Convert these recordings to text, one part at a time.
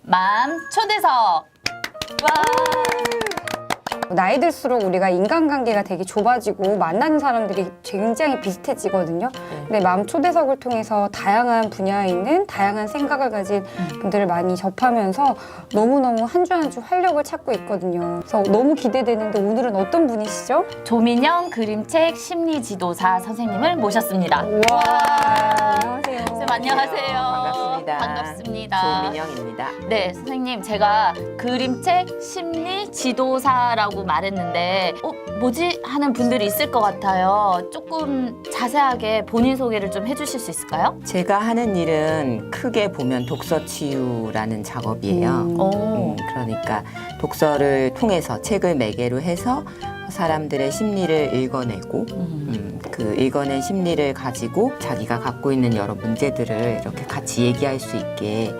마음 초대석. 와. 나이 들수록 우리가 인간관계가 되게 좁아지고 만나는 사람들이 굉장히 비슷해지거든요. 근데 마음 초대석을 통해서 다양한 분야에 있는 다양한 생각을 가진 분들을 많이 접하면서 너무너무 한 주 한 주 활력을 찾고 있거든요. 그래서 너무 기대되는데 오늘은 어떤 분이시죠? 조민영 그림책 심리지도사 선생님을 모셨습니다. 우와, 안녕하세요. 선생님 안녕하세요. 반갑습니다. 반갑습니다. 조민영입니다. 네, 선생님 제가 그림책 심리 지도사라고 말했는데 뭐지 하는 분들이 있을 것 같아요. 조금 자세하게 본인 소개를 좀 해주실 수 있을까요? 제가 하는 일은 크게 보면 독서 치유라는 작업이에요. 그러니까 독서를 통해서 책을 매개로 해서 사람들의 심리를 읽어내고 그 읽어낸 심리를 가지고 자기가 갖고 있는 여러 문제들을 이렇게 같이 얘기할 수 있게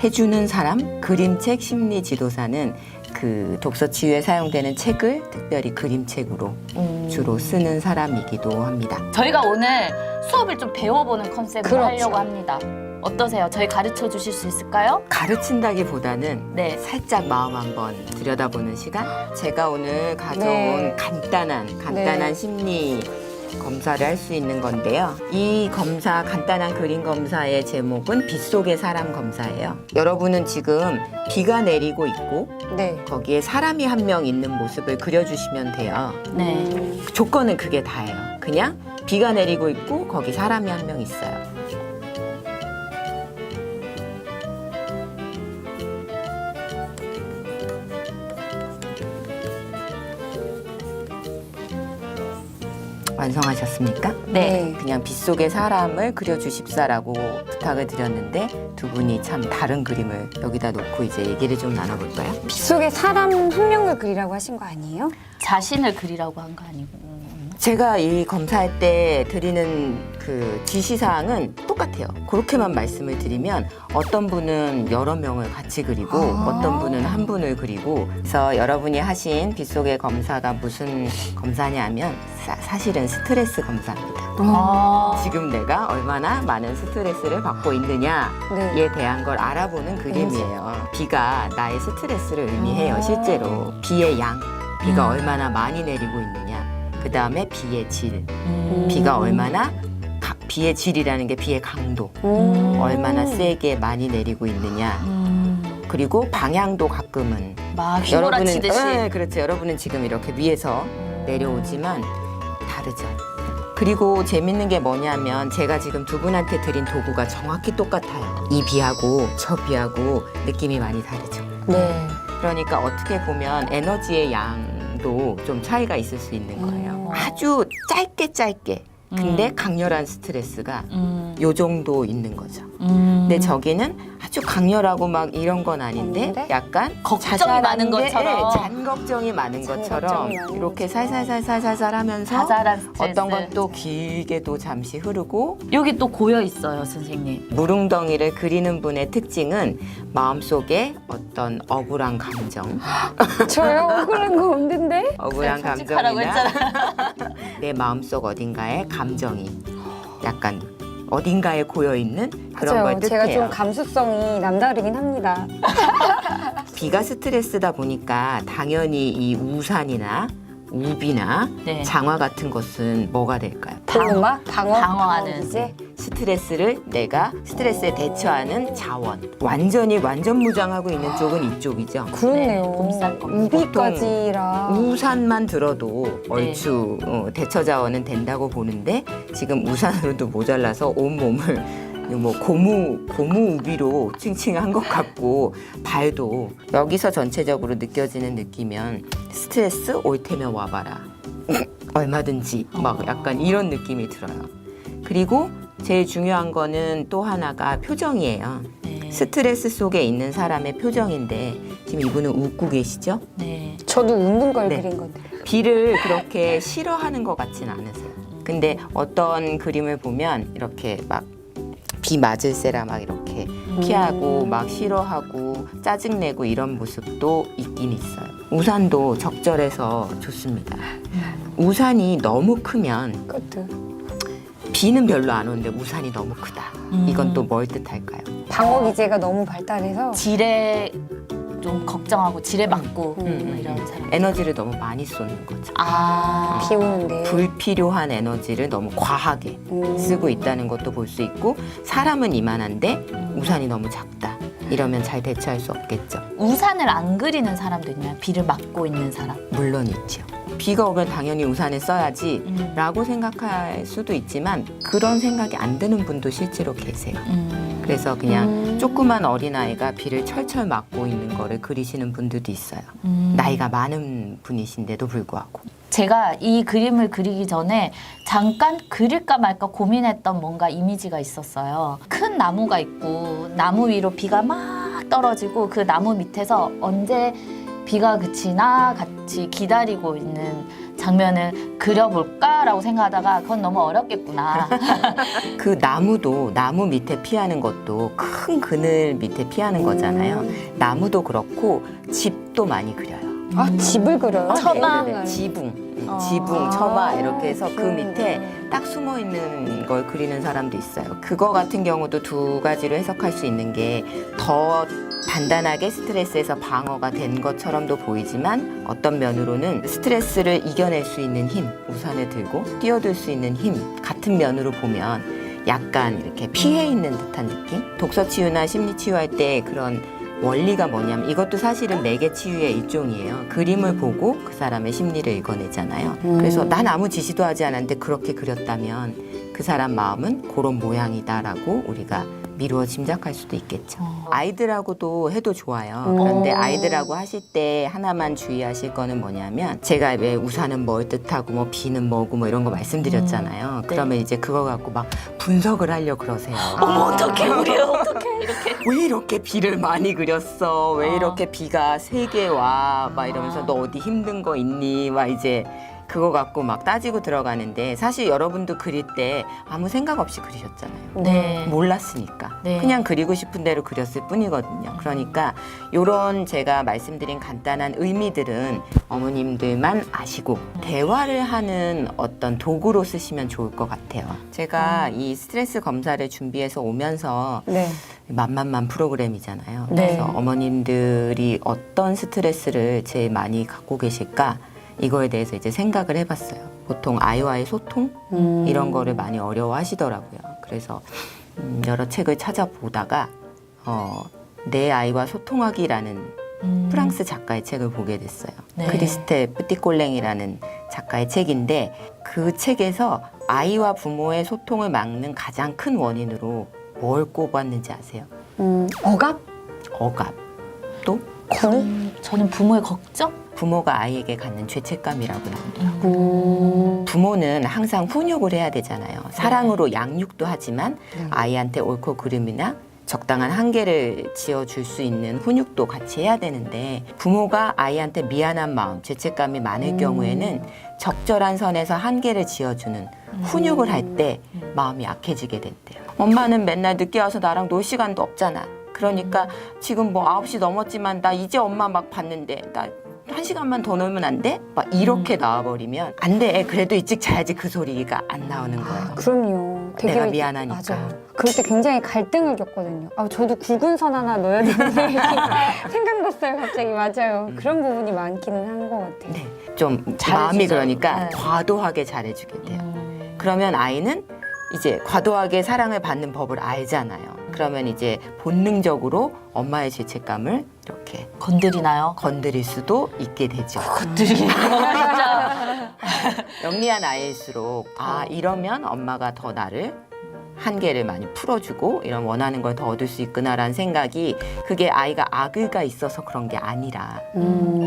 해주는 사람, 그림책 심리 지도사는 그 독서 치유에 사용되는 책을 특별히 그림책으로 주로 쓰는 사람이기도 합니다. 저희가 오늘 수업을 좀 배워보는 컨셉으로 그렇죠. 하려고 합니다. 어떠세요? 저희 가르쳐 주실 수 있을까요? 가르친다기보다는 네. 살짝 마음 한번 들여다보는 시간? 제가 오늘 가져온 네. 간단한 심리 검사를 할 수 있는 건데요. 이 검사, 간단한 그림 검사의 제목은 빗속의 사람 검사예요. 여러분은 지금 비가 내리고 있고 네. 거기에 사람이 한 명 있는 모습을 그려주시면 돼요. 네. 조건은 그게 다예요. 그냥 비가 내리고 있고 거기 사람이 한 명 있어요. 완성하셨습니까? 네. 그냥 빗속의 사람을 그려주십사라고 부탁을 드렸는데 두 분이 참 다른 그림을 여기다 놓고 이제 얘기를 좀 나눠볼까요? 빗속에 사람 한 명을 그리라고 하신 거 아니에요? 자신을 그리라고 한 거 아니고. 제가 이 검사할 때 드리는 그 지시사항은 똑같아요. 그렇게만 말씀을 드리면 어떤 분은 여러 명을 같이 그리고 어떤 분은 한 분을 그리고 그래서 여러분이 하신 빗속의 검사가 무슨 검사냐면 사실은 스트레스 검사입니다. 아. 지금 내가 얼마나 많은 스트레스를 받고 있느냐에 네. 대한 걸 알아보는 그림이에요. 비가 나의 스트레스를 의미해요. 실제로 비의 양, 비가 얼마나 많이 내리고 있느냐. 그 다음에 비의 질, 비가 얼마나 비의 질이라는 게 비의 강도, 얼마나 세게 많이 내리고 있느냐. 그리고 방향도 가끔은 막 휘몰아치듯이. 네, 그렇죠. 여러분은 지금 이렇게 위에서 내려오지만 다르죠. 그리고 재밌는 게 뭐냐면 제가 지금 두 분한테 드린 도구가 정확히 똑같아요. 이 비하고 저 비하고 느낌이 많이 다르죠. 네. 그러니까 어떻게 보면 에너지의 양도 좀 차이가 있을 수 있는 거예요. 아주 짧게 근데 강렬한 스트레스가 요 정도 있는 거죠. 근데 저기는 아주 강렬하고 막 이런 건 아닌데 아닌데? 약간 걱정이 많은 자잘한데, 것처럼. 네, 잔걱정이 많은 잔걱정이 것처럼 많은 이렇게 살살살살살살 하면서 자잘한 스트레스. 어떤 것도 길게도 잠시 흐르고 여기 또 고여 있어요, 선생님. 물웅덩이를 그리는 분의 특징은 마음속에 어떤 억울한 감정, 저요? 억울한 거 없는데? 억울한 솔직하라고 감정이나 했잖아. 내 마음속 어딘가에 감정이 약간 어딘가에 고여있는 그런 맞아요. 걸 뜻해요. 제가 좀 감수성이 남다르긴 합니다. 비가 스트레스다 보니까 당연히 이 우산이나 우비나 네. 장화 같은 것은 뭐가 될까요? 방어막? 방어하는. 기제? 스트레스를 내가 스트레스에 대처하는 자원. 완전히 완전무장하고 있는 쪽은 이쪽이죠. 그렇네요. 곰쌀 우비까지라. 우산만 들어도 얼추 대처 자원은 된다고 보는데 지금 우산으로도 모자라서 온 몸을 뭐 고무 우비로 칭칭한 것 같고 발도 여기서 전체적으로 느껴지는 느낌은 스트레스 올 테면 와봐라 얼마든지 막 약간 이런 느낌이 들어요. 그리고 제일 중요한 거는 또 하나가 표정이에요. 네. 스트레스 속에 있는 사람의 표정인데 지금 이분은 웃고 계시죠? 네. 저도 웃는 걸 네. 그린 건데. 비를 그렇게 싫어하는 것 같진 않으세요. 근데 어떤 그림을 보면 이렇게 막 비 맞을세라 막 이렇게 피하고 막 싫어하고 짜증내고 이런 모습도 있긴 있어요. 우산도 적절해서 좋습니다. 우산이 너무 크면 그것도. 비는 별로 안 오는데 우산이 너무 크다. 이건 또 뭘 뜻할까요? 방어 기제가 너무 발달해서 지뢰 좀 걱정하고 지뢰 맞고 이런 사람. 에너지를 너무 많이 쏟는 거죠. 아, 비 오는데 불필요한 에너지를 너무 과하게 쓰고 있다는 것도 볼 수 있고, 사람은 이만한데 우산이 너무 작다. 이러면 잘 대처할 수 없겠죠. 우산을 안 그리는 사람도 있나요? 비를 막고 있는 사람. 물론 있죠. 비가 오면 당연히 우산을 써야지 라고 생각할 수도 있지만 그런 생각이 안 드는 분도 실제로 계세요. 그래서 그냥 조그만 어린아이가 비를 철철 맞고 있는 거를 그리시는 분들도 있어요. 나이가 많은 분이신데도 불구하고. 제가 이 그림을 그리기 전에 잠깐 그릴까 말까 고민했던 뭔가 이미지가 있었어요. 큰 나무가 있고 나무 위로 비가 막 떨어지고 그 나무 밑에서 언제 비가 그치나 같이 기다리고 있는 장면을 그려볼까라고 생각하다가 그건 너무 어렵겠구나. 그 나무도 나무 밑에 피하는 것도 큰 그늘 밑에 피하는 거잖아요. 나무도 그렇고 집도 많이 그려요. 아 집을 그려요? 처방. 네, 지붕, 처마 이렇게 해서 그 밑에 딱 숨어 있는 걸 그리는 사람도 있어요. 그거 같은 경우도 두 가지로 해석할 수 있는 게 더 단단하게 스트레스에서 방어가 된 것처럼도 보이지만 어떤 면으로는 스트레스를 이겨낼 수 있는 힘, 우산을 들고 뛰어들 수 있는 힘 같은 면으로 보면 약간 이렇게 피해 있는 듯한 느낌? 독서 치유나 심리 치유할 때 그런 원리가 뭐냐면 이것도 사실은 매개 치유의 일종이에요. 그림을 보고 그 사람의 심리를 읽어내잖아요. 그래서 난 아무 지시도 하지 않았는데 그렇게 그렸다면 그 사람 마음은 그런 모양이다라고 우리가 미루어 짐작할 수도 있겠죠. 아이들하고도 해도 좋아요. 그런데 아이들하고 하실 때 하나만 주의하실 거는 뭐냐면 제가 왜 우산은 뭘 뜻하고 뭐 비는 뭐고 뭐 이런 거 말씀드렸잖아요. 그러면 이제 그거 갖고 막 분석을 하려고 그러세요. 어머 어떡해 우리 어떡해 이렇게. 왜 이렇게 비를 많이 그렸어? 왜 이렇게 비가 세게 와? 막 이러면서 너 어디 힘든 거 있니? 막 이제 그거 갖고 막 따지고 들어가는데 사실 여러분도 그릴 때 아무 생각 없이 그리셨잖아요. 네. 몰랐으니까. 네. 그냥 그리고 싶은 대로 그렸을 뿐이거든요. 그러니까 요런 제가 말씀드린 간단한 의미들은 어머님들만 아시고 대화를 하는 어떤 도구로 쓰시면 좋을 것 같아요. 제가 이 스트레스 검사를 준비해서 오면서 네. 만만만 프로그램이잖아요. 네. 그래서 어머님들이 어떤 스트레스를 제일 많이 갖고 계실까? 이거에 대해서 이제 생각을 해봤어요. 보통 아이와의 소통 이런 거를 많이 어려워하시더라고요. 그래서 여러 책을 찾아보다가 내 아이와 소통하기라는 프랑스 작가의 책을 보게 됐어요. 네. 크리스텔 뿌띠꼴랭이라는 작가의 책인데 그 책에서 아이와 부모의 소통을 막는 가장 큰 원인으로 뭘 꼽았는지 아세요? 억압? 억압. 또 저는 부모의 걱정? 부모가 아이에게 갖는 죄책감이라고 합니다. 부모는 항상 훈육을 해야 되잖아요. 사랑으로 양육도 하지만 아이한테 옳고 그름이나 적당한 한계를 지어줄 수 있는 훈육도 같이 해야 되는데 부모가 아이한테 미안한 마음, 죄책감이 많을 경우에는 적절한 선에서 한계를 지어주는 훈육을 할 때 마음이 약해지게 된대요. 엄마는 맨날 늦게 와서 나랑 놀 시간도 없잖아. 그러니까 지금 뭐 9시 넘었지만 나 이제 엄마 막 봤는데 나 1시간만 더 놀면 안 돼? 막 이렇게 나와버리면 안 돼. 그래도 일찍 자야지 그 소리가 안 나오는 거예요. 그럼요. 되게 내가 미안하니까. 맞아요. 그럴 때 굉장히 갈등을 겪거든요. 저도 굵은선 하나 넣어야 되는데 생각났어요. 갑자기 맞아요. 그런 부분이 많기는 한 것 같아요. 네, 좀 잘해주죠. 마음이 그러니까 네. 과도하게 잘해주게 돼요. 그러면 아이는 이제 과도하게 사랑을 받는 법을 알잖아요. 그러면 이제 본능적으로 엄마의 죄책감을 이렇게 건드리나요? 건드릴 수도 있게 되죠. 건드리는 거 진짜. 영리한 아이일수록 이러면 엄마가 더 나를 한계를 많이 풀어주고 이런 원하는 걸 더 얻을 수 있구나라는 생각이 그게 아이가 악의가 있어서 그런 게 아니라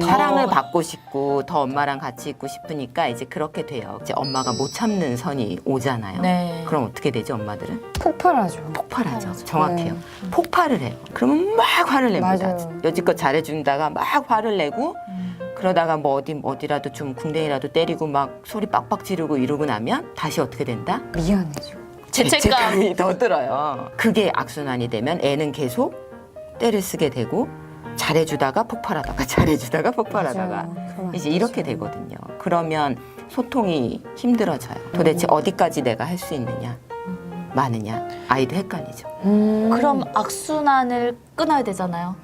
사랑을 받고 싶고 더 엄마랑 같이 있고 싶으니까 이제 그렇게 돼요. 이제 엄마가 못 참는 선이 오잖아요. 네. 그럼 어떻게 되죠, 엄마들은? 폭발하죠. 폭발하죠. 정확해요. 네. 폭발을 해요. 그러면 막 화를 냅니다. 맞아요. 여지껏 잘해준다가 막 화를 내고 그러다가 뭐 어디라도 좀 궁뎅이라도 때리고 막 소리 빡빡 지르고 이러고 나면 다시 어떻게 된다? 미안해져. 죄책감. 더 들어요. 그게 악순환이 되면 애는 계속 때를 쓰게 되고 잘해주다가 폭발하다가 잘해주다가 폭발하다가 맞아요. 이제 이렇게 되거든요. 그러면 소통이 힘들어져요. 도대체 어디까지 내가 할 수 있느냐? 많으냐? 아이도 헷갈리죠. 그럼 악순환을 끊어야 되잖아요.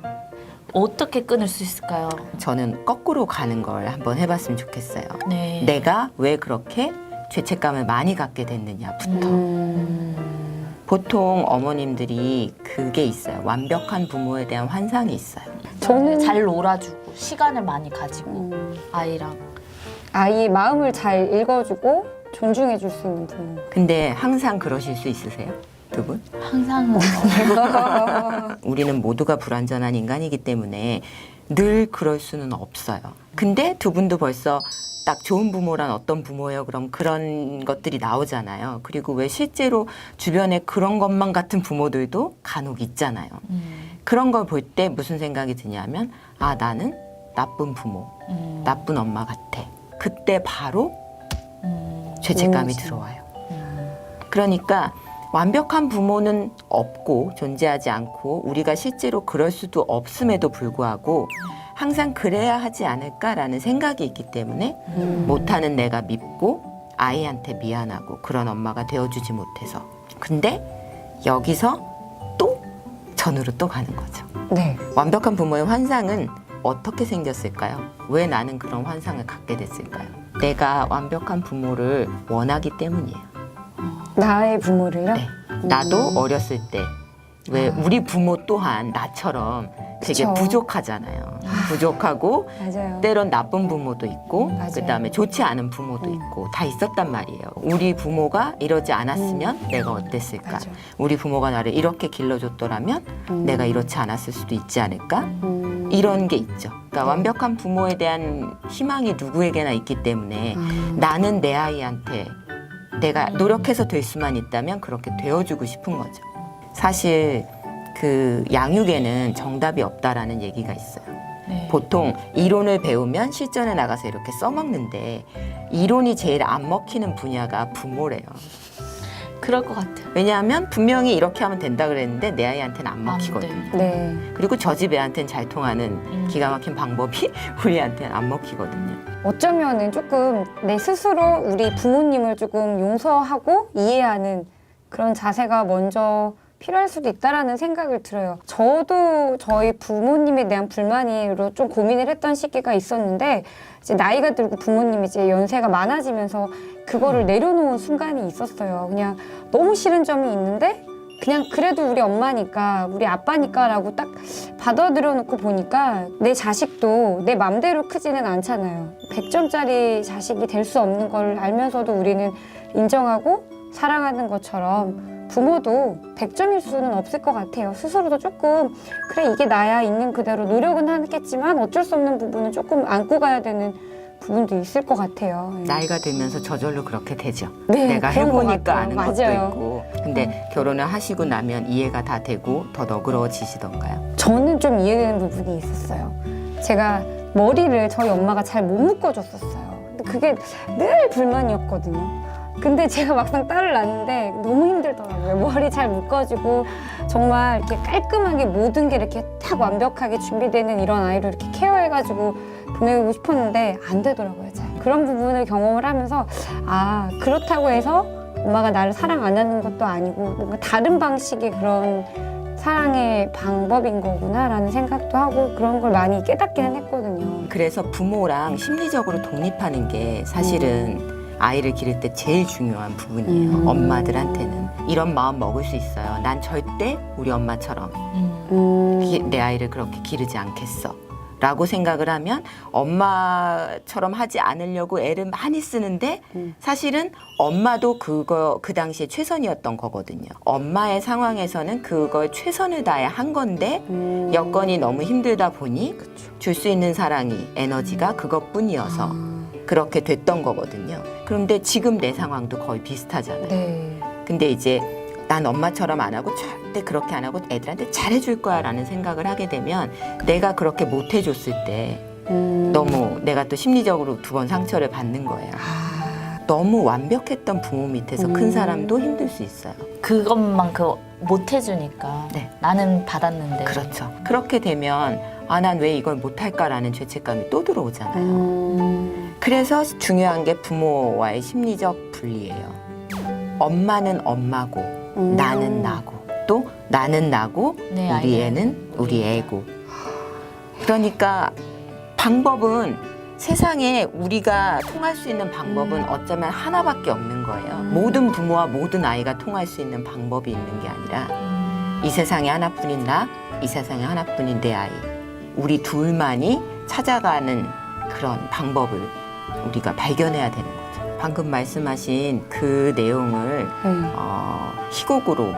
어떻게 끊을 수 있을까요? 저는 거꾸로 가는 걸 한번 해봤으면 좋겠어요. 네. 내가 왜 그렇게 죄책감을 많이 갖게 됐느냐부터. 보통 어머님들이 그게 있어요. 완벽한 부모에 대한 환상이 있어요. 저는 잘 놀아주고 시간을 많이 가지고 아이랑. 아이의 마음을 잘 읽어주고 존중해줄 수 있는 부모. 근데 항상 그러실 수 있으세요? 두 분? 항상은 우리는 모두가 불완전한 인간이기 때문에 늘 그럴 수는 없어요. 근데 두 분도 벌써 딱 좋은 부모란 어떤 부모예요? 그럼 그런 것들이 나오잖아요. 그리고 왜 실제로 주변에 그런 것만 같은 부모들도 간혹 있잖아요. 그런 걸 볼 때 무슨 생각이 드냐면 아, 나는 나쁜 부모, 나쁜 엄마 같아. 그때 바로 죄책감이 들어와요. 그러니까 완벽한 부모는 없고 존재하지 않고 우리가 실제로 그럴 수도 없음에도 불구하고 항상 그래야 하지 않을까라는 생각이 있기 때문에 못하는 내가 밉고 아이한테 미안하고 그런 엄마가 되어주지 못해서. 근데 여기서 또 전으로 또 가는 거죠. 네. 완벽한 부모의 환상은 어떻게 생겼을까요? 왜 나는 그런 환상을 갖게 됐을까요? 내가 완벽한 부모를 원하기 때문이에요. 나의 부모를요? 네. 나도 어렸을 때 왜 우리 부모 또한 나처럼 되게 그쵸. 부족하잖아요. 부족하고 맞아요. 때론 나쁜 부모도 있고 맞아요. 그다음에 좋지 않은 부모도 있고 다 있었단 말이에요. 우리 부모가 이러지 않았으면 내가 어땠을까? 맞아. 우리 부모가 나를 이렇게 길러줬더라면 내가 이렇지 않았을 수도 있지 않을까? 이런 게 있죠. 그러니까 완벽한 부모에 대한 희망이 누구에게나 있기 때문에 나는 내 아이한테 내가 노력해서 될 수만 있다면 그렇게 되어주고 싶은 거죠. 사실 그 양육에는 정답이 없다라는 얘기가 있어요. 네. 보통 이론을 배우면 실전에 나가서 이렇게 써먹는데 이론이 제일 안 먹히는 분야가 부모래요. 그럴 것 같아요. 왜냐하면 분명히 이렇게 하면 된다 그랬는데 내 아이한테는 안 먹히거든요. 네. 그리고 저 집 애한테는 잘 통하는 기가 막힌 방법이 우리한테는 안 먹히거든요. 어쩌면은 조금 내 스스로 우리 부모님을 조금 용서하고 이해하는 그런 자세가 먼저 필요할 수도 있다라는 생각을 들어요. 저도 저희 부모님에 대한 불만으로 좀 고민을 했던 시기가 있었는데 이제 나이가 들고 부모님이 이제 연세가 많아지면서 그거를 내려놓은 순간이 있었어요. 그냥 너무 싫은 점이 있는데 그냥 그래도 우리 엄마니까 우리 아빠니까라고 딱 받아들여 놓고 보니까 내 자식도 내 맘대로 크지는 않잖아요. 100점짜리 자식이 될 수 없는 걸 알면서도 우리는 인정하고 사랑하는 것처럼 부모도 100점일 수는 없을 것 같아요. 스스로도 조금 그래 이게 나야 있는 그대로 노력은 하겠지만 어쩔 수 없는 부분은 조금 안고 가야 되는 부분도 있을 것 같아요. 나이가 들면서 저절로 그렇게 되죠. 네, 내가 그런 것 해보니까 같아요. 아는 맞아요. 것도 있고. 근데 결혼을 하시고 나면 이해가 다 되고 더 너그러워지시던가요? 저는 좀 이해되는 부분이 있었어요. 제가 머리를 저희 엄마가 잘 못 묶어줬었어요. 근데 그게 늘 불만이었거든요. 근데 제가 막상 딸을 낳는데 너무 힘들더라고요. 머리 잘 묶어주고 정말 이렇게 깔끔하게 모든 게 이렇게 딱 완벽하게 준비되는 이런 아이를 이렇게 케어해가지고 보내고 싶었는데 안 되더라고요. 잘. 그런 부분을 경험을 하면서 아 그렇다고 해서 엄마가 나를 사랑 안 하는 것도 아니고 뭔가 다른 방식의 그런 사랑의 방법인 거구나라는 생각도 하고 그런 걸 많이 깨닫기는 했거든요. 그래서 부모랑 심리적으로 독립하는 게 사실은 아이를 기를 때 제일 중요한 부분이에요. 엄마들한테는. 이런 마음 먹을 수 있어요. 난 절대 우리 엄마처럼 내 아이를 그렇게 기르지 않겠어. 라고 생각을 하면 엄마처럼 하지 않으려고 애를 많이 쓰는데 사실은 엄마도 그 당시에 최선이었던 거거든요. 엄마의 상황에서는 그걸 최선을 다해 한 건데 여건이 너무 힘들다 보니 줄 수 있는 사랑이 에너지가 그것뿐이어서 그렇게 됐던 거거든요. 그런데 지금 내 상황도 거의 비슷하잖아요. 네. 근데 이제 난 엄마처럼 안 하고 절대 그렇게 안 하고 애들한테 잘해줄 거야 라는 생각을 하게 되면 내가 그렇게 못 해줬을 때 너무 내가 또 심리적으로 두 번 상처를 받는 거예요. 너무 완벽했던 부모 밑에서 큰 사람도 힘들 수 있어요. 그것만큼 못 해주니까 네. 나는 받았는데. 그렇죠. 그렇게 되면 아, 난 왜 이걸 못할까라는 죄책감이 또 들어오잖아요. 그래서 중요한 게 부모와의 심리적 분리예요. 엄마는 엄마고 나는 나고 또 나는 나고 내 우리 아이는 애는 우리 우리 애고. 그러니까 방법은 세상에 우리가 통할 수 있는 방법은 어쩌면 하나밖에 없는 거예요. 모든 부모와 모든 아이가 통할 수 있는 방법이 있는 게 아니라 이 세상에 하나뿐인 나, 이 세상에 하나뿐인 내 아이. 우리 둘만이 찾아가는 그런 방법을 우리가 발견해야 되는 거죠. 방금 말씀하신 그 내용을 희곡으로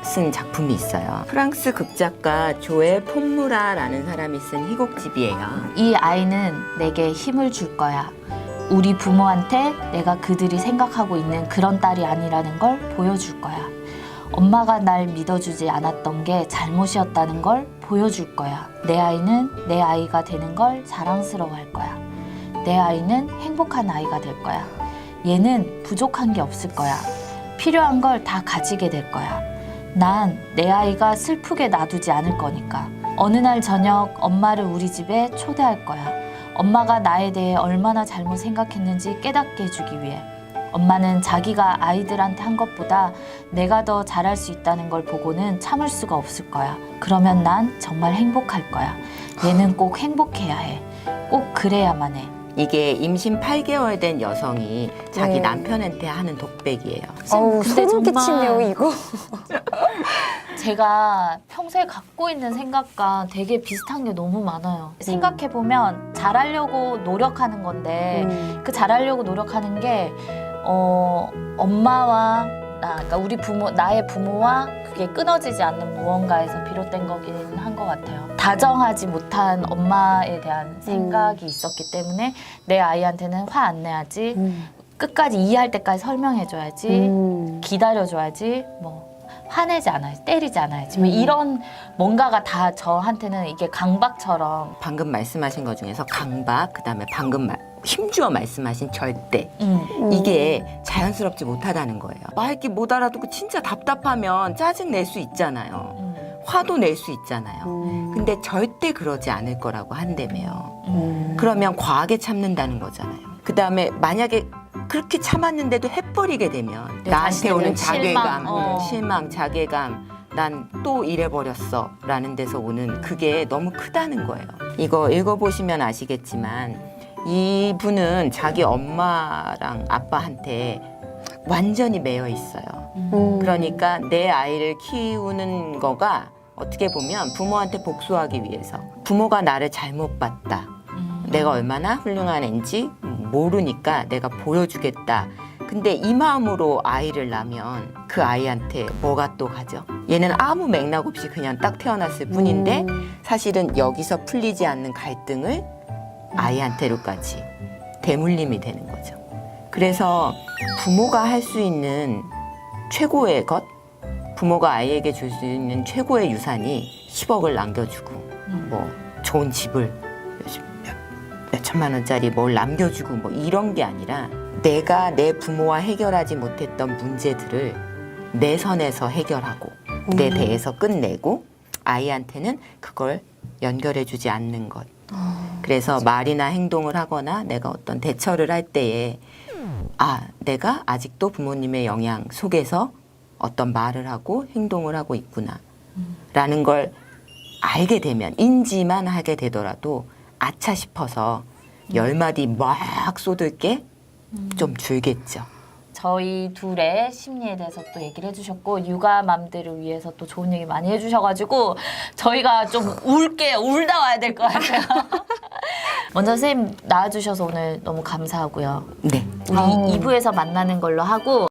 쓴 작품이 있어요. 프랑스 극작가 조에 폼무라라는 사람이 쓴 희곡집이에요. 이 아이는 내게 힘을 줄 거야. 우리 부모한테 내가 그들이 생각하고 있는 그런 딸이 아니라는 걸 보여줄 거야. 엄마가 날 믿어주지 않았던 게 잘못이었다는 걸 보여줄 거야. 내 아이는 내 아이가 되는 걸 자랑스러워할 거야. 내 아이는 행복한 아이가 될 거야. 얘는 부족한 게 없을 거야. 필요한 걸 다 가지게 될 거야. 난 내 아이가 슬프게 놔두지 않을 거니까. 어느 날 저녁 엄마를 우리 집에 초대할 거야. 엄마가 나에 대해 얼마나 잘못 생각했는지 깨닫게 해주기 위해. 엄마는 자기가 아이들한테 한 것보다 내가 더 잘할 수 있다는 걸 보고는 참을 수가 없을 거야. 그러면 난 정말 행복할 거야. 얘는 꼭 행복해야 해. 꼭 그래야만 해. 이게 임신 8개월 된 여성이 자기 네. 남편한테 하는 독백이에요. 어우, 근데 소름 정말 끼치네요, 이거. 제가 평소에 갖고 있는 생각과 되게 비슷한 게 너무 많아요. 생각해보면 잘하려고 노력하는 건데 그 잘하려고 노력하는 게 엄마와 그러니까 우리 부모, 나의 부모와 그게 끊어지지 않는 무언가에서 비롯된 거긴 한 것 같아요. 다정하지 못한 엄마에 대한 생각이 있었기 때문에 내 아이한테는 화 안 내야지, 끝까지 이해할 때까지 설명해줘야지, 기다려줘야지, 뭐 화내지 않아야지, 때리지 않아야지, 뭐 이런 뭔가가 다 저한테는 이게 강박처럼. 방금 말씀하신 것 중에서 강박, 그다음에 방금 힘주어 말씀하신 절대. 이게 자연스럽지 못하다는 거예요. 말기 못 알아듣고 진짜 답답하면 짜증 낼 수 있잖아요. 화도 낼 수 있잖아요. 근데 절대 그러지 않을 거라고 한다며요. 그러면 과하게 참는다는 거잖아요. 그다음에 만약에 그렇게 참았는데도 해버리게 되면 나한테 오는 자괴감, 실망, 자괴감, 난 또 이래버렸어 라는 데서 오는 그게 너무 크다는 거예요. 이거 읽어보시면 아시겠지만 이분은 자기 엄마랑 아빠한테 완전히 매여 있어요. 그러니까 내 아이를 키우는 거가 어떻게 보면 부모한테 복수하기 위해서, 부모가 나를 잘못 봤다, 내가 얼마나 훌륭한 애인지 모르니까 내가 보여주겠다. 근데 이 마음으로 아이를 낳으면 그 아이한테 뭐가 또 가죠? 얘는 아무 맥락 없이 그냥 딱 태어났을 뿐인데 사실은 여기서 풀리지 않는 갈등을 아이한테로까지 대물림이 되는 거죠. 그래서 부모가 할 수 있는 최고의 것, 부모가 아이에게 줄 수 있는 최고의 유산이 10억을 남겨주고 뭐 좋은 집을 몇 천만 원짜리 뭘 남겨주고 뭐 이런 게 아니라 내가 내 부모와 해결하지 못했던 문제들을 내 선에서 해결하고 내 대에서 끝내고 아이한테는 그걸 연결해주지 않는 것. 그래서 말이나 행동을 하거나 내가 어떤 대처를 할 때에 내가 아직도 부모님의 영향 속에서 어떤 말을 하고 행동을 하고 있구나 라는 걸 알게 되면, 인지만 하게 되더라도 아차 싶어서 10마디 막 쏟을 게 좀 줄겠죠. 저희 둘의 심리에 대해서 또 얘기를 해주셨고, 육아맘들을 위해서 또 좋은 얘기 많이 해주셔가지고 저희가 좀 울다 와야 될 것 같아요. 먼저 선생님 나와주셔서 오늘 너무 감사하고요. 네. 우리 2부에서 만나는 걸로 하고,